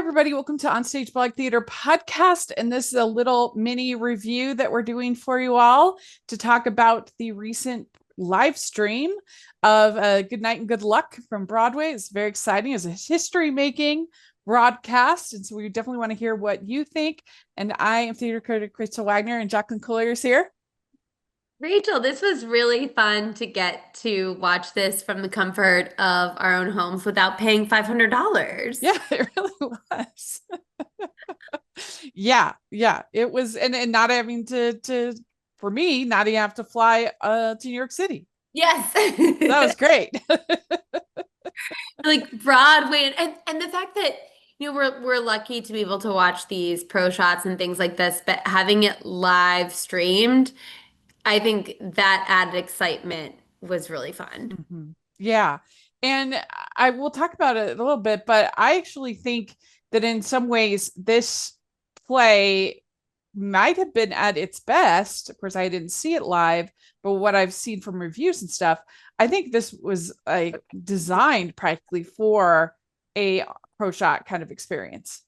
everybody. Welcome to OnStage Blog Theater podcast. And this is a little mini review that we're doing for you all to talk about the recent live stream of Good Night and Good Luck from Broadway. It's very exciting. It's a history making broadcast. And so we definitely want to hear what you think. And I am theater critic Rachel Wagner, and Jacqueline Collier is here. Rachel, this was really fun to get to watch this from the comfort of our own homes without paying $500. Yeah, it really was. Yeah, it was, and not having to for me, not even have to fly to New York City. Yes. That was great. Like Broadway and the fact that we're lucky to be able to watch these pro shots and things like this, but having it live streamed, I think that added excitement was really fun. Mhm. Yeah. And I will talk about it a little bit, but I actually think that in some ways this play might have been at its best. Of course, I didn't see it live, but what I've seen from reviews and stuff, I think this was like designed practically for a pro shot kind of experience.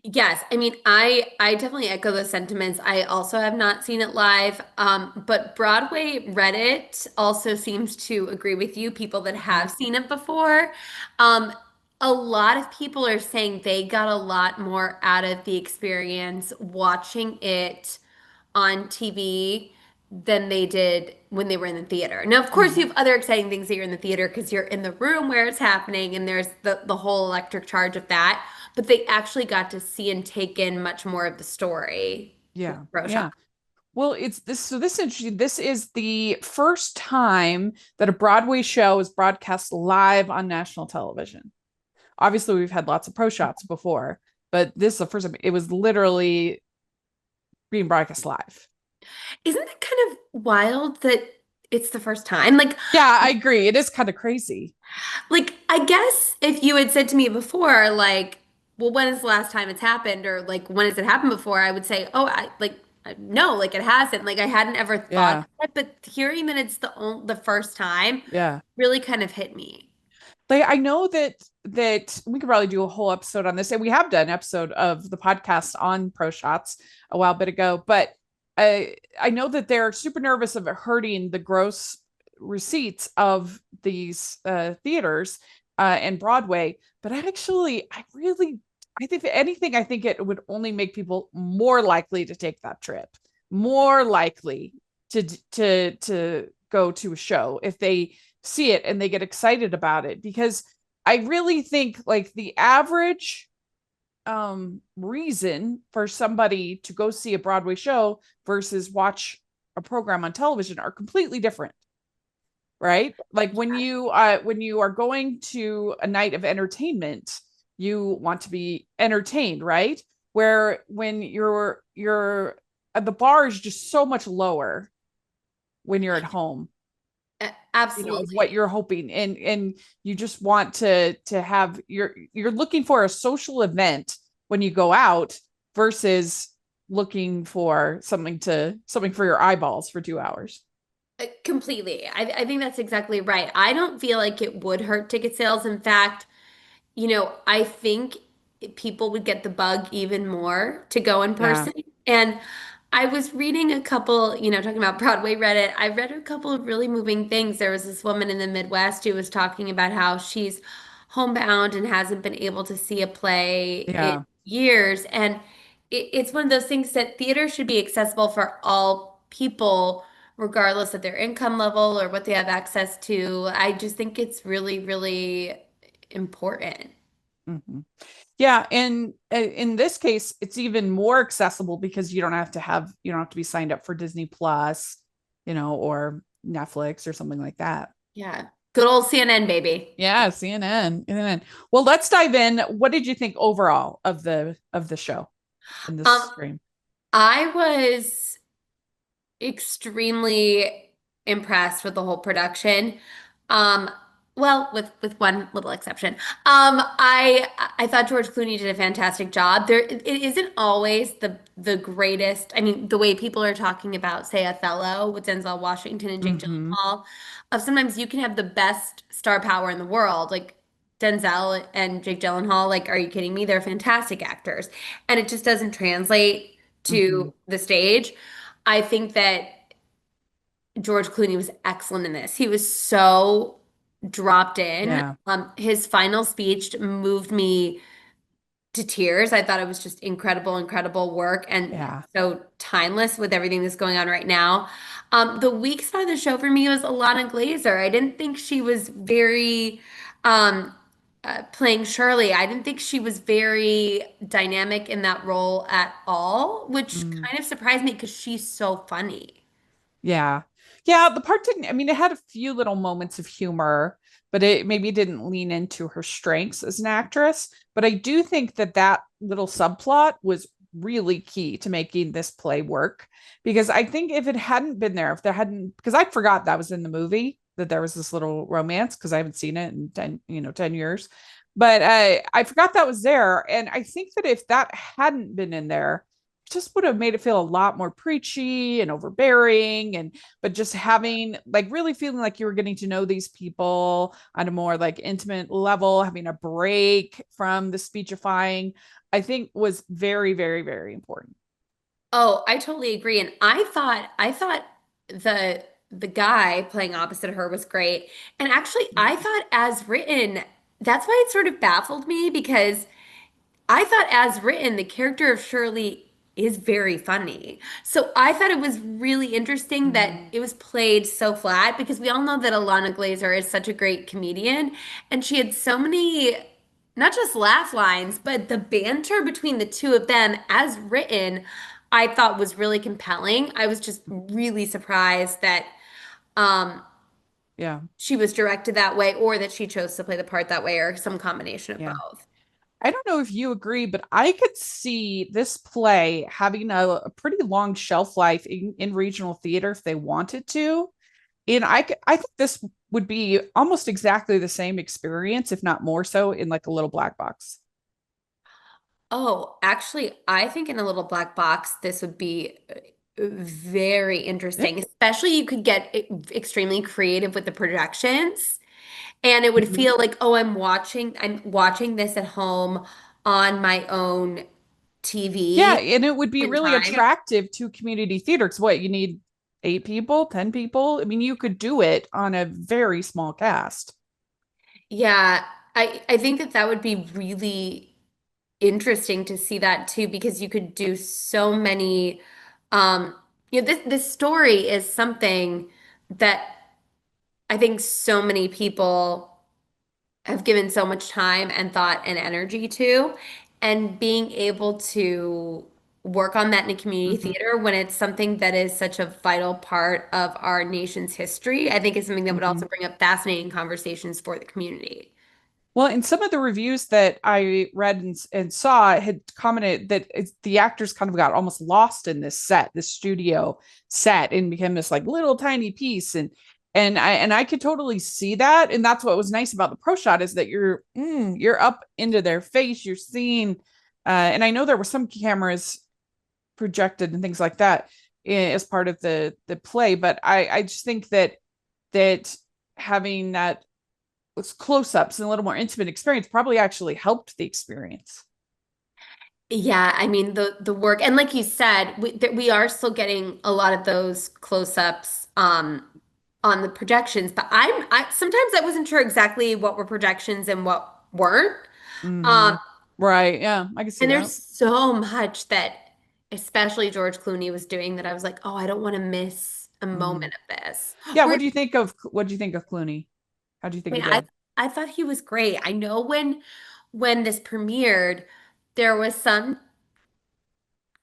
Yes, I mean, I definitely echo those sentiments. I also have not seen it live, but Broadway Reddit also seems to agree with you, people that Mhm. have seen it before. Um, a lot of people are saying they got a lot more out of the experience watching it on TV than they did when they were in the theater. Now, of course, you Mhm. have other exciting things that you're in the theater because you're in the room where it's happening and there's the whole electric charge of that. But they actually got to see and take in much more of the story with Yeah. Pro Shop. Yeah. Well, it's this. So this is interesting. This is the first time that a Broadway show is broadcast live on national television. Obviously, we've had lots of pro shots before, but this is the first time it was literally being broadcast live. Isn't that kind of wild that it's the first time? Yeah, I agree. It is kind of crazy. I guess if you had said to me before, like, well, when is the last time it's happened, or like, when has it happened before? I would say, oh, no, like it hasn't. Like I hadn't ever thought Yeah, of it, but hearing that it's the first time yeah. really kind of hit me. Like I know that we could probably do a whole episode on this, and we have done an episode of the podcast on pro shots a while bit ago. But I know that they're super nervous of it hurting the gross receipts of these theaters and Broadway. But I think if anything, I think it would only make people more likely to take that trip, more likely to to go to a show if they see it and they get excited about it, because I really think like the average reason for somebody to go see a Broadway show versus watch a program on television are completely different, right? Like when you are going to a night of entertainment, you want to be entertained, right? Where when you're the bar is just so much lower when you're at home, of what Absolutely. you're hoping, and you just want to have you're looking for a social event when you go out versus looking for something for your eyeballs for 2 hours. Completely. I think that's exactly right. I don't feel like it would hurt ticket sales. In fact, I think people would get the bug even more to go in Yeah, person. And I was reading a couple, talking about Broadway Reddit. I read a couple of really moving things. There was this woman in the Midwest who was talking about how she's homebound and hasn't been able to see a play in yeah. years. And it's one of those things that theater should be accessible for all people, regardless of their income level or what they have access to. I just think it's really, really important. Hmm. Yeah, and in this case it's even more accessible because you don't have to be signed up for Disney Plus, or Netflix or something like that. Yeah. Good old CNN, baby. Yeah, CNN. Well, let's dive in. What did you think overall of the show in this Um, stream? I was extremely impressed with the whole production. Um, well, with one little exception. I thought George Clooney did a fantastic job. It isn't always the greatest. I mean, the way people are talking about, say, Othello with Denzel Washington and Jake Hmm. Gyllenhaal, of sometimes you can have the best star power in the world, like. Denzel and Jake Gyllenhaal, like, are you kidding me? They're fantastic actors. And it just doesn't translate Hmm. to the stage. I think that George Clooney was excellent in this. He was so dropped in. Yeah. His final speech moved me to tears. I thought it was just incredible, incredible work and Yeah. so timeless with everything that's going on right now. The weak spot of the show for me was Alana Glazer. I didn't think she was very um, playing Shirley. I didn't think she was very dynamic in that role at all, which Mm. kind of surprised me because she's so funny. Yeah. Yeah, the part didn't, I mean, it had a few little moments of humor, but it maybe didn't lean into her strengths as an actress. But I do think that that little subplot was really key to making this play work because I think if it hadn't been there, if there hadn't, because I forgot that was in the movie, that there was this little romance because I haven't seen it in 10, 10 years. But I forgot that was there. And I think that if that hadn't been in there, just would have made it feel a lot more preachy and overbearing and but just having like really feeling like you were getting to know these people on a more like intimate level, having a break from the speechifying, I think was very, very, very important. Oh, I totally agree. And I thought the guy playing opposite her was great. And actually, I thought as written, that's why it sort of baffled me because I thought as written, the character of Shirley is very funny. So I thought it was really interesting that Mm, it was played so flat because we all know that Alana Glazer is such a great comedian and she had so many not just laugh lines, but the banter between the two of them as written, I thought was really compelling. I was just really surprised that um yeah, she was directed that way or that she chose to play the part that way or some combination of yeah. both. I don't know if you agree, but I could see this play having a pretty long shelf life in regional theater if they wanted to. And I think this would be almost exactly the same experience, if not more so, in like a little black box. Oh, actually, I think in a little black box, this would be very Yeah. interesting. Especially you could get extremely creative with the projections, and it would Mhm. feel like, oh, I'm watching this at home on my own Yeah, TV and it would be in really time. attractive to community theater. Because what you need 8 people, 10 people. I mean, you could do it on a very small cast. Yeah, I think that that would be really interesting to see that too, because you could do so many this story is something that I think so many people have given so much time and thought and energy to, and being able to work on that in a community Hmm. theater when it's something that is such a vital part of our nation's history, I think is something that would Hmm. also bring up fascinating conversations for the community. Well, in some of the reviews that I read and saw had commented that the actors kind of got almost lost in this set, this studio set, and became this like little tiny piece. And I could totally see that. And that's what was nice about the pro shot is that you're up into their face, you're seeing. And I know there were some cameras projected and things like that as part of the play, but I just think that having that close-ups and a little more intimate experience probably actually helped the experience. Yeah, I mean the work, and like you said, we are still getting a lot of those close-ups on the projections, but I sometimes I wasn't sure exactly what were projections and what weren't. Um, Hmm. Right. Yeah, I can see and there's that. so much that especially George Clooney was doing that I was like, oh, I don't want to miss a Mm. moment of this. Yeah. Where What do you think of Clooney? How do you think I he mean, did? I thought he was great. I know when this premiered, there was some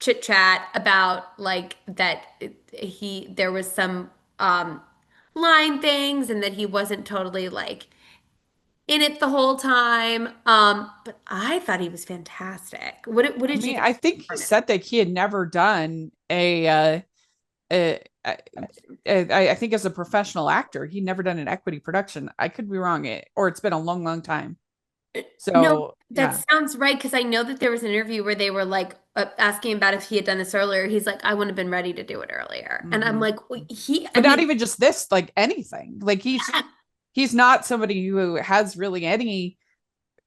chit chat about like that he there was some line things and that he wasn't totally like in it the whole time. But I thought he was fantastic. What I did you mean, think I of think the he performance? said that he had never done a I think as a professional actor, he'd never done an equity production. I could be wrong, or it's been a long, long time. No, So that yeah. sounds right because I know that there was an interview where they were like asking about if he had done this earlier. He's like, I wouldn't have been ready to do it earlier. And I'm Hmm. like, "Well, I But not mean, even just this, like anything. Like he's not somebody who has really any.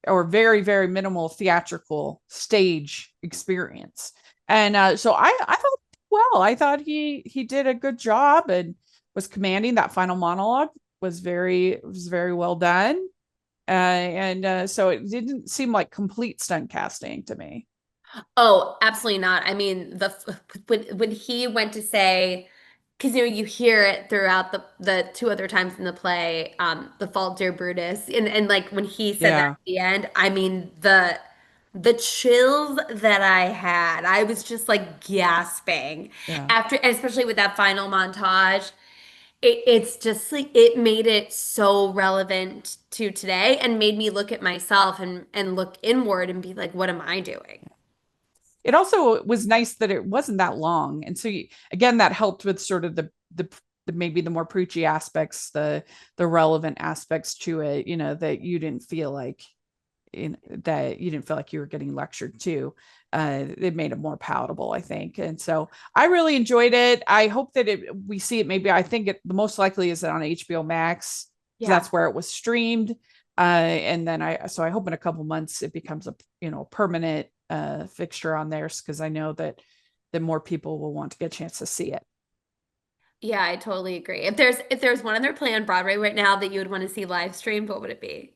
or very, very minimal theatrical stage experience. And so I thought, well, I thought he did a good job and was commanding. That final monologue was very well done. And so it didn't seem like complete stunt casting to me. Oh, absolutely not. I mean, when he went to say, because you hear it throughout the two other times in the play, the Fault Dear Brutus, and like when he said that Yeah, at the end, I mean the chills that I had, I was just like gasping yeah. after, and especially with that final montage. It's just like it made it so relevant to today and made me look at myself and look inward and be like, what am I doing? It also was nice that it wasn't that long, and so again, that helped with sort of the maybe the more preachy aspects, the relevant aspects to it. That you didn't feel like you were getting lectured to. It made it more palatable, I think. And so I really enjoyed it. I hope that we see it. Maybe I think the most likely is on HBO Max because Yeah. that's where it was streamed. And then I hope in a couple months it becomes a permanent fixture on theirs because I know that more people will want to get a chance to see it. Yeah, I totally agree. If there's one other play on Broadway right now that you would want to see live streamed, what would it be?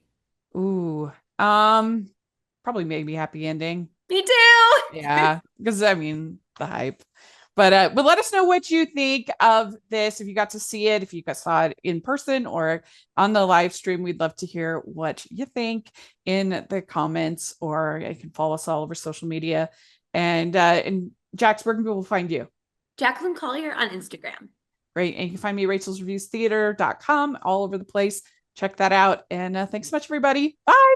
Ooh, probably maybe happy ending. Me too. Yeah, because I mean the hype. But let us know what you think of this. If you got to see it, if you guys saw it in person or on the live stream, we'd love to hear what you think in the comments, or you can follow us all over social media. And Jax, where can people find you? Jacqueline Collier on Instagram. Right. And you can find me at rachelsreviewstheater.com all over the place. Check that out. And thanks so much, everybody. Bye.